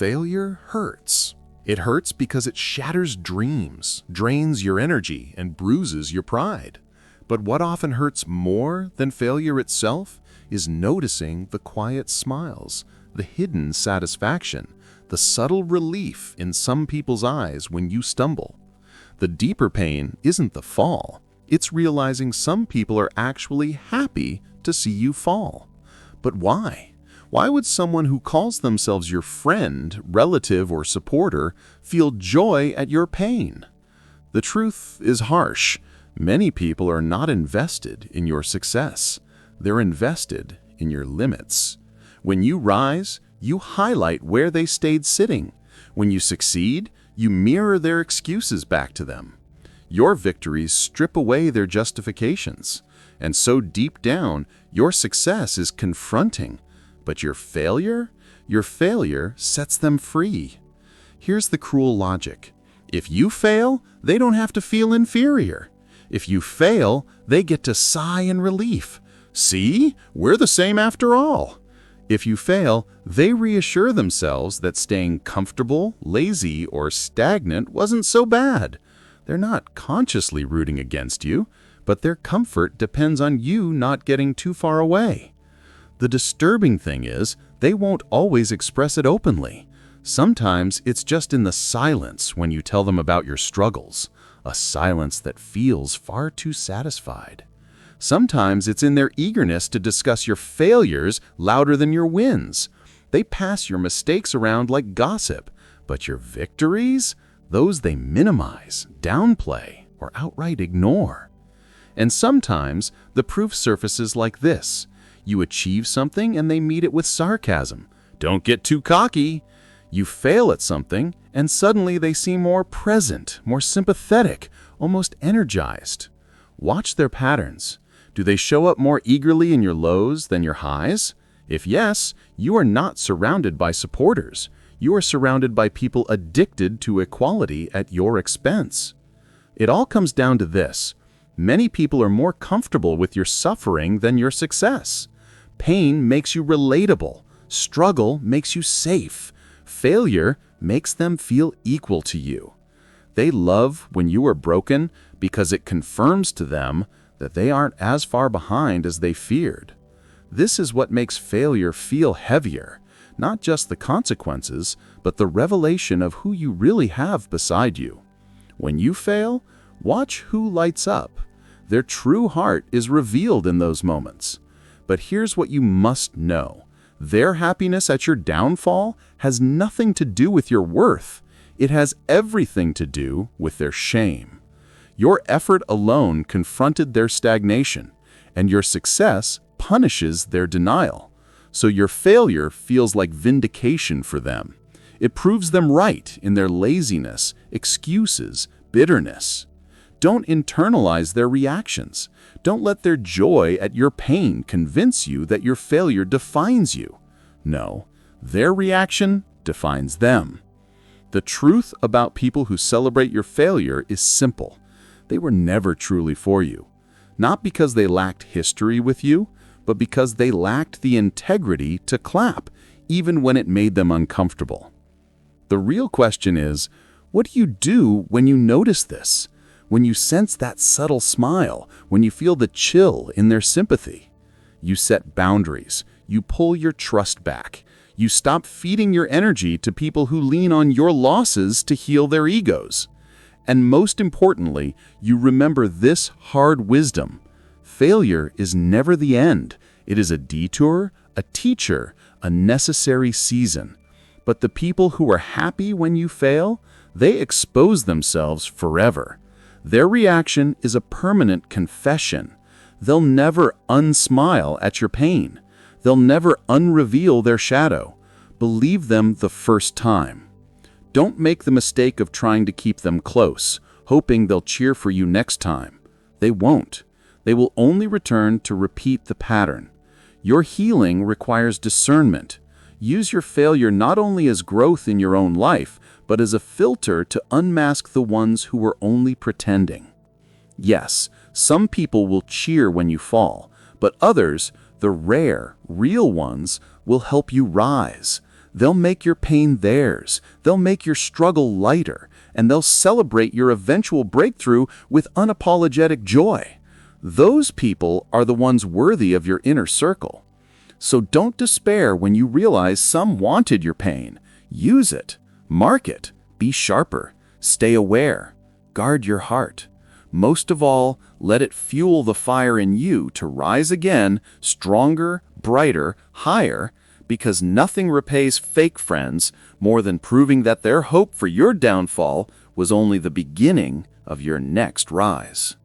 Failure hurts. It hurts because it shatters dreams, drains your energy, and bruises your pride. But what often hurts more than failure itself is noticing the quiet smiles, the hidden satisfaction, the subtle relief in some people's eyes when you stumble. The deeper pain isn't the fall. It's realizing some people are actually happy to see you fall. But why? Why would someone who calls themselves your friend, relative, or supporter feel joy at your pain? The truth is harsh. Many people are not invested in your success. They're invested in your limits. When you rise, you highlight where they stayed sitting. When you succeed, you mirror their excuses back to them. Your victories strip away their justifications. And so deep down, your success is confronting. But your failure sets them free. Here's the cruel logic. If you fail, they don't have to feel inferior. If you fail, they get to sigh in relief. See, we're the same after all. If you fail, they reassure themselves that staying comfortable, lazy, or stagnant wasn't so bad. They're not consciously rooting against you, but their comfort depends on you not getting too far away. The disturbing thing is, they won't always express it openly. Sometimes it's just in the silence when you tell them about your struggles, a silence that feels far too satisfied. Sometimes it's in their eagerness to discuss your failures louder than your wins. They pass your mistakes around like gossip, but your victories, those they minimize, downplay, or outright ignore. And sometimes the proof surfaces like this. You achieve something and they meet it with sarcasm. Don't get too cocky. You fail at something and suddenly they seem more present, more sympathetic, almost energized. Watch their patterns. Do they show up more eagerly in your lows than your highs? If yes, you are not surrounded by supporters. You are surrounded by people addicted to equality at your expense. It all comes down to this. Many people are more comfortable with your suffering than your success. Pain makes you relatable. Struggle makes you safe. Failure makes them feel equal to you. They love when you are broken because it confirms to them that they aren't as far behind as they feared. This is what makes failure feel heavier, not just the consequences, but the revelation of who you really have beside you. When you fail, watch who lights up. Their true heart is revealed in those moments. But here's what you must know. Their happiness at your downfall has nothing to do with your worth. It has everything to do with their shame. Your effort alone confronted their stagnation, and your success punishes their denial. So your failure feels like vindication for them. It proves them right in their laziness, excuses, bitterness. Don't internalize their reactions. Don't let their joy at your pain convince you that your failure defines you. No, their reaction defines them. The truth about people who celebrate your failure is simple. They were never truly for you. Not because they lacked history with you, but because they lacked the integrity to clap, even when it made them uncomfortable. The real question is, what do you do when you notice this? When you sense that subtle smile, when you feel the chill in their sympathy? You set boundaries. You pull your trust back. You stop feeding your energy to people who lean on your losses to heal their egos. And most importantly, you remember this hard wisdom. Failure is never the end. It is a detour, a teacher, a necessary season. But the people who are happy when you fail, they expose themselves forever. Their reaction is a permanent confession. They'll never unsmile at your pain. They'll never unreveal their shadow. Believe them the first time. Don't make the mistake of trying to keep them close, hoping they'll cheer for you next time. They won't. They will only return to repeat the pattern. Your healing requires discernment. Use your failure not only as growth in your own life, but as a filter to unmask the ones who were only pretending. Yes, some people will cheer when you fall, but others, the rare, real ones, will help you rise. They'll make your pain theirs, they'll make your struggle lighter, and they'll celebrate your eventual breakthrough with unapologetic joy. Those people are the ones worthy of your inner circle. So don't despair when you realize some wanted your pain. Use it, mark it, be sharper, stay aware, guard your heart. Most of all, let it fuel the fire in you to rise again, stronger, brighter, higher, because nothing repays fake friends more than proving that their hope for your downfall was only the beginning of your next rise.